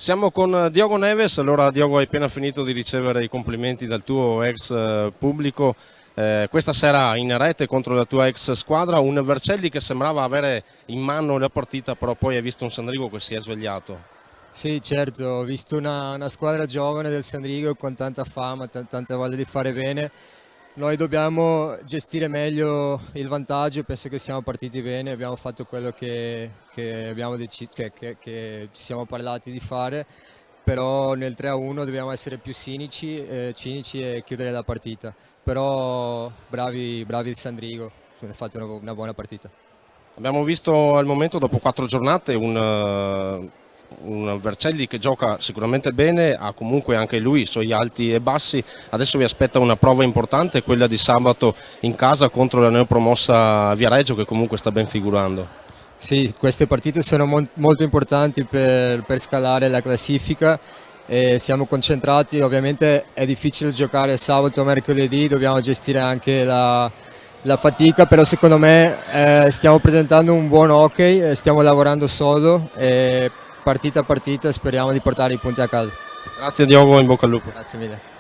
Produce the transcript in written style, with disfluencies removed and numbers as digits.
Siamo con Diogo Neves. Allora Diogo, hai appena finito di ricevere i complimenti dal tuo ex pubblico. Questa sera in rete contro la tua ex squadra, un Vercelli che sembrava avere in mano la partita, però poi hai visto un Sandrigo che si è svegliato. Sì, certo, ho visto una squadra giovane del Sandrigo con tanta fama, tanta voglia di fare bene. Noi dobbiamo gestire meglio il vantaggio, penso che siamo partiti bene, abbiamo fatto quello che abbiamo che ci siamo parlati di fare, però nel 3-1 dobbiamo essere più cinici e chiudere la partita. Però bravi il Sandrigo, hanno fatto una buona partita. Abbiamo visto al momento, dopo 4 giornate, un Vercelli che gioca sicuramente bene, ha comunque anche lui i suoi alti e bassi. Adesso vi aspetta una prova importante, quella di sabato in casa contro la neopromossa Viareggio, che comunque sta ben figurando. Sì, queste partite sono molto importanti per scalare la classifica e siamo concentrati. Ovviamente è difficile giocare sabato o mercoledì, dobbiamo gestire anche la fatica, però secondo me stiamo presentando un buon hockey, stiamo lavorando sodo e partita a partita speriamo di portare i punti a casa. Grazie Diogo, in bocca al lupo. Grazie mille.